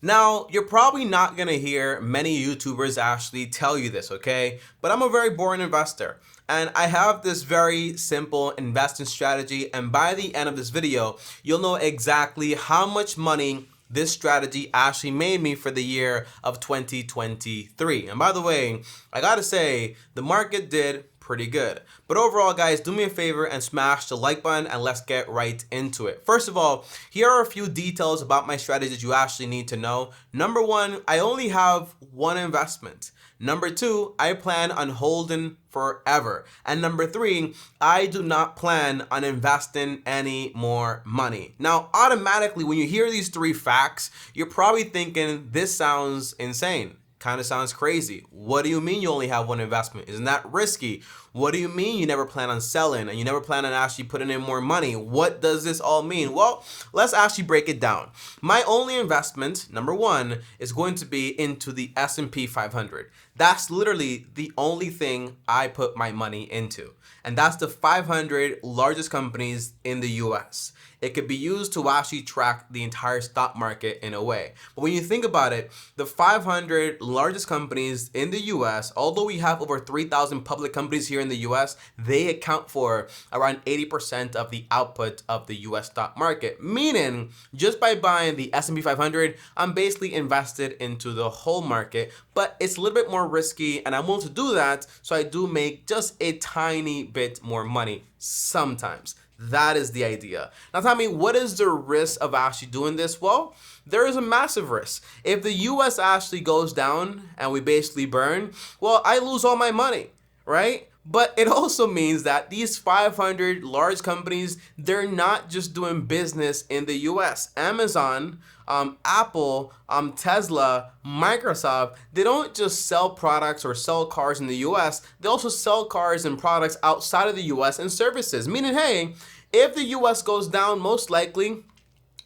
Now, you're probably not gonna hear many YouTubers actually tell you this, okay? But I'm a very boring investor. And I have this very simple investing strategy. And by the end of this video, you'll know exactly how much money this strategy actually made me for the year of 2023. And by the way, I gotta say, the market did pretty good. But overall, guys, do me a favor and smash the like button and let's get right into it. First of all, here are a few details about my strategy that you actually need to know. Number one, I only have one investment. Number two, I plan on holding forever. And number three, I do not plan on investing any more money. Now, automatically, when you hear these three facts, you're probably thinking this sounds insane. Kind of sounds crazy. What do you mean you only have one investment? Isn't that risky? What do you mean you never plan on selling and you never plan on actually putting in more money? What does this all mean? Well, let's actually break it down. My only investment, number one, is going to be into the S&P 500. That's literally the only thing I put my money into. And that's the 500 largest companies in the US. It could be used to actually track the entire stock market in a way. But when you think about it, the 500 largest companies in the US, although we have over 3,000 public companies here in the US, they account for around 80% of the output of the US stock market. Meaning, just by buying the S&P 500, I'm basically invested into the whole market, but it's a little bit more risky and I'm willing to do that, so I do make just a tiny bit more money sometimes. That is the idea. Now tell me, what is the risk of actually doing this? Well, there is a massive risk. If the US actually goes down and we basically burn, well, I lose all my money, right? But it also means that these 500 large companies, they're not just doing business in the US. Amazon, Apple, Tesla, Microsoft, they don't just sell products or sell cars in the US, they also sell cars and products outside of the US and services. Meaning, hey, if the US goes down, most likely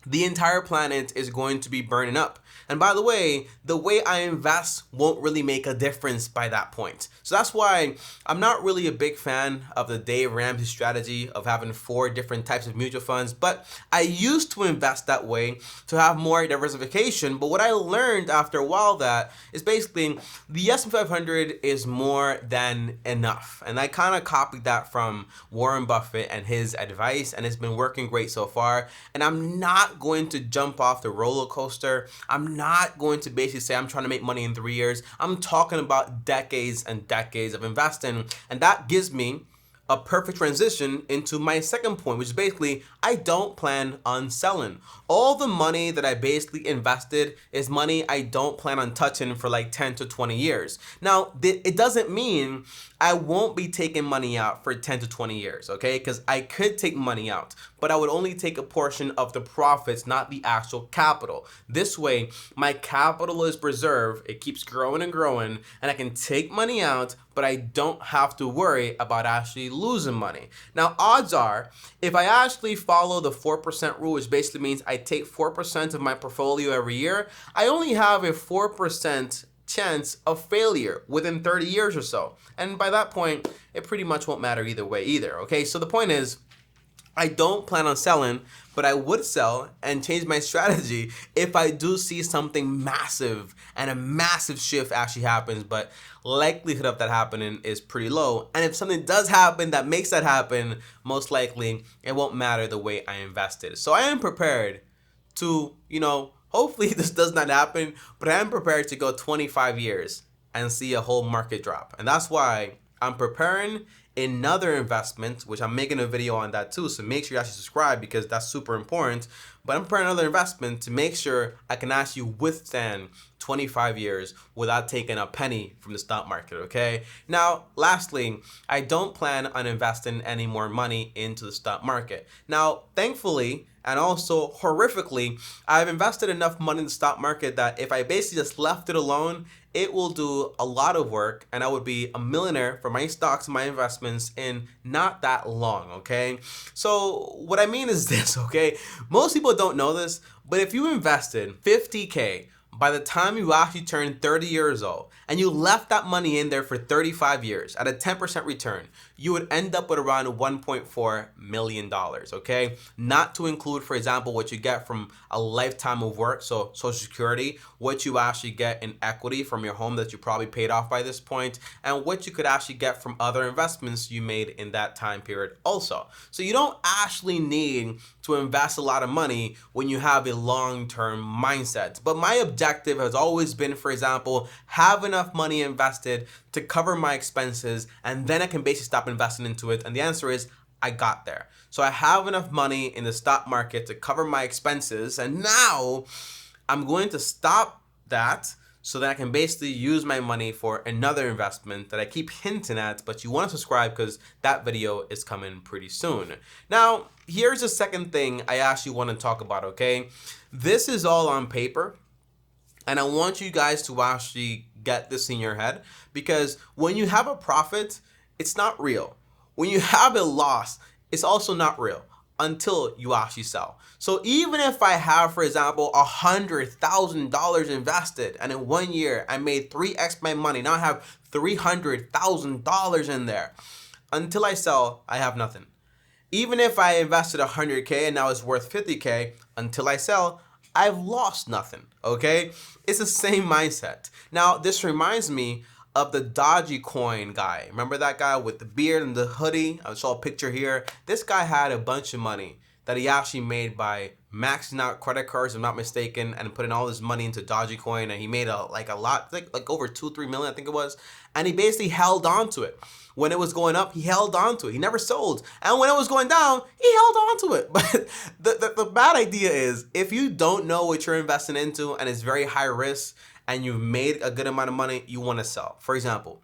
the entire planet is going to be burning up. And by the way I invest won't really make a difference by that point. So that's why I'm not really a big fan of the Dave Ramsey strategy of having 4 different types of mutual funds. But I used to invest that way to have more diversification. But what I learned after a while that is basically the S&P 500 is more than enough. And I kind of copied that from Warren Buffett and his advice, and it's been working great so far. And I'm not going to jump off the roller coaster. I'm not going to basically say I'm trying to make money in 3 years. I'm talking about decades and decades of investing, and that gives me a perfect transition into my second point, which is basically I don't plan on selling. All the money that I basically invested is money I don't plan on touching for like 10 to 20 years. Now, it doesn't mean I won't be taking money out for 10 to 20 years, okay? Because I could take money out, but I would only take a portion of the profits, not the actual capital. This way, my capital is preserved, it keeps growing and growing, and I can take money out, but I don't have to worry about actually losing money. Now, odds are, if I actually follow the 4% rule, which basically means I take 4% of my portfolio every year, I only have a 4% chance of failure within 30 years or so. And by that point, it pretty much won't matter either way either, okay? So the point is, I don't plan on selling, but I would sell and change my strategy if I do see something massive and a massive shift actually happens, but likelihood of that happening is pretty low. And if something does happen that makes that happen, most likely it won't matter the way I invested. So I am prepared to, hopefully this does not happen, but I am prepared to go 25 years and see a whole market drop. And that's why I'm preparing another investment, which I'm making a video on that too, so make sure you actually subscribe because that's super important. But I'm preparing another investment to make sure I can actually withstand 25 years without taking a penny from the stock market, okay? Now, lastly, I don't plan on investing any more money into the stock market. Now, thankfully, and also horrifically, I've invested enough money in the stock market that if I basically just left it alone, it will do a lot of work and I would be a millionaire for my stocks and my investments in not that long, okay? So what I mean is this, okay? Most people don't know this, but if you invested 50K by the time you actually turn 30 years old and you left that money in there for 35 years at a 10% return, you would end up with around $1.4 million, okay? Not to include, for example, what you get from a lifetime of work, so Social Security, what you actually get in equity from your home that you probably paid off by this point, and what you could actually get from other investments you made in that time period also. So you don't actually need to invest a lot of money when you have a long-term mindset. But my objective has always been, for example, have enough money invested to cover my expenses, and then I can basically stop investing into it. And the answer is I got there. So I have enough money in the stock market to cover my expenses, and now I'm going to stop that so that I can basically use my money for another investment that I keep hinting at, but you want to subscribe because that video is coming pretty soon. Now, here's the second thing I actually want to talk about, okay? This is all on paper, and I want you guys to actually get this in your head, because when you have a profit, it's not real. When you have a loss, it's also not real until you actually sell. So even if I have, for example, $100,000 invested, and in 1 year I made 3x my money, now I have $300,000 in there. Until I sell, I have nothing. Even if I invested 100K and now it's worth 50K, until I sell, I've lost nothing, okay? It's the same mindset. Now, this reminds me of the Dogecoin guy. Remember that guy with the beard and the hoodie? I saw a picture here. This guy had a bunch of money that he actually made by maxing out credit cards, if I'm not mistaken, and putting all his money into Dogecoin, and he made a lot, like over 2-3 million, I think it was, and he basically held on to it. When it was going up, he held on to it. He never sold. And when it was going down, he held on to it. But the bad idea is, if you don't know what you're investing into and it's very high risk and you've made a good amount of money, you want to sell. For example,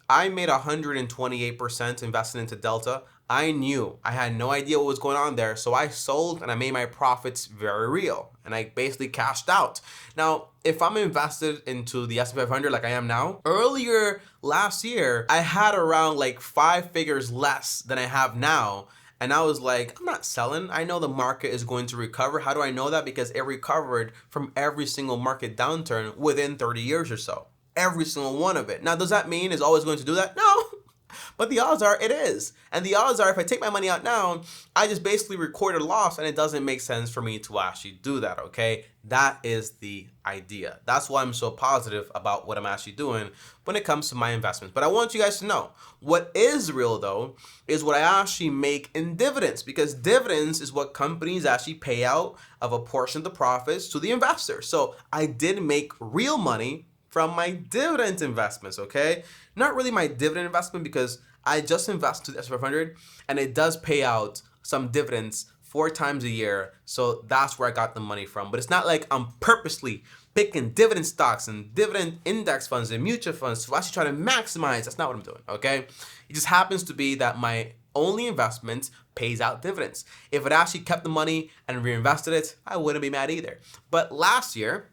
I made 128% investing into Delta. I knew, I had no idea what was going on there, so I sold and I made my profits very real, and I basically cashed out. Now, if I'm invested into the S&P 500 like I am now, earlier last year, I had around like 5 figures less than I have now. And I was like, I'm not selling. I know the market is going to recover. How do I know that? Because it recovered from every single market downturn within 30 years or so. Every single one of it. Now, does that mean it's always going to do that? No. But the odds are it is. And the odds are if I take my money out now, I just basically record a loss, and it doesn't make sense for me to actually do that, okay? That is the idea. That's why I'm so positive about what I'm actually doing when it comes to my investments. But I want you guys to know, what is real though is what I actually make in dividends, because dividends is what companies actually pay out of a portion of the profits to the investor. So I did make real money from my dividend investments, okay? Not really my dividend investment, because I just invest to the S&P 500 and it does pay out some dividends 4 times a year. So that's where I got the money from. But it's not like I'm purposely picking dividend stocks and dividend index funds and mutual funds to actually try to maximize. That's not what I'm doing, okay? It just happens to be that my only investment pays out dividends. If it actually kept the money and reinvested it, I wouldn't be mad either. But last year,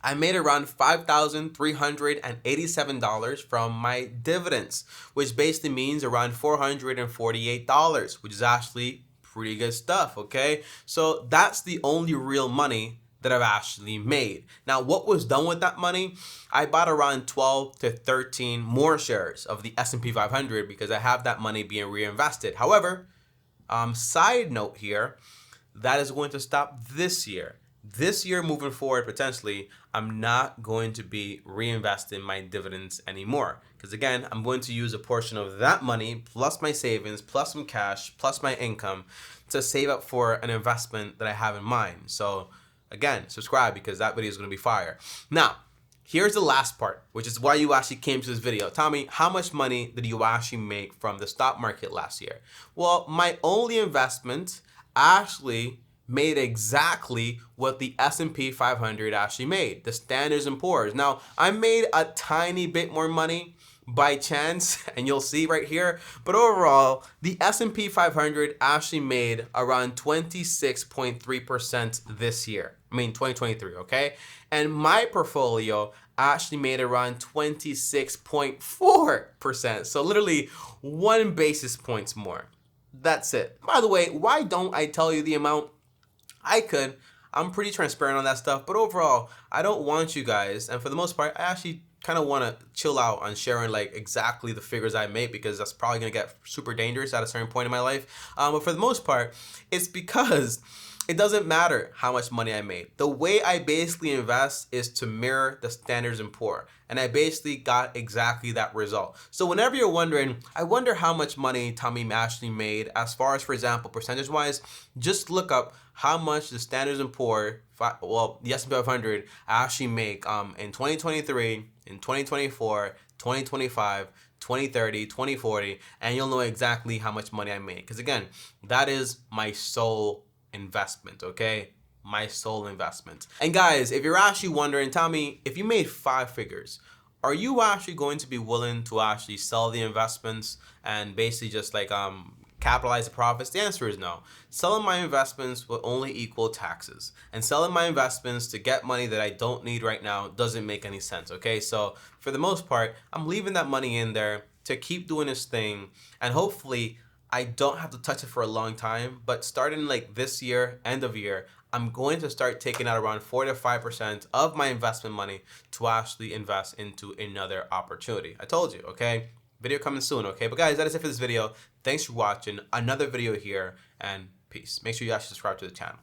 I made around $5,387 from my dividends, which basically means around $448, which is actually pretty good stuff, okay? So that's the only real money that I've actually made. Now, what was done with that money? I bought around 12 to 13 more shares of the S&P 500 because I have that money being reinvested. However, side note here, that is going to stop this year. This year moving forward, potentially, I'm not going to be reinvesting my dividends anymore. Because again, I'm going to use a portion of that money, plus my savings, plus some cash, plus my income, to save up for an investment that I have in mind. So again, subscribe because that video is going to be fire. Now, here's the last part, which is why you actually came to this video. Tommy, how much money did you actually make from the stock market last year? Well, my only investment actually made exactly what the S&P 500 actually made, the Standard & Poor's. Now, I made a tiny bit more money by chance, and you'll see right here, but overall, the S&P 500 actually made around 26.3% this year. I mean, 2023, okay? And my portfolio actually made around 26.4%. So literally 1 basis points more. That's it. By the way, why don't I tell you the amount? I could. I'm pretty transparent on that stuff, but overall, I don't want you guys, and for the most part, I actually kind of want to chill out on sharing like exactly the figures I make, because that's probably going to get super dangerous at a certain point in my life. But for the most part, it's because it doesn't matter how much money I made. The way I basically invest is to mirror the Standard & Poor. And I basically got exactly that result. So whenever you're wondering, I wonder how much money Tommy actually made, as far as, for example, percentage wise, just look up how much the Standard & Poor, well, the S&P 500 actually make in 2023, in 2024, 2025, 2030, 2040, and you'll know exactly how much money I made. Because again, that is my sole investment, okay? My sole investment. And guys, if you're actually wondering, Tommy, if you made 5 figures, are you actually going to be willing to actually sell the investments and basically just like capitalize the profits? The answer is no. Selling my investments will only equal taxes, and selling my investments to get money that I don't need right now doesn't make any sense, okay? So for the most part, I'm leaving that money in there to keep doing this thing, and hopefully I don't have to touch it for a long time. But starting like this year, end of year, I'm going to start taking out around 4 to 5% of my investment money to actually invest into another opportunity. I told you, okay? Video coming soon, okay? But guys, that is it for this video. Thanks for watching. Another video here, and peace. Make sure you actually subscribe to the channel.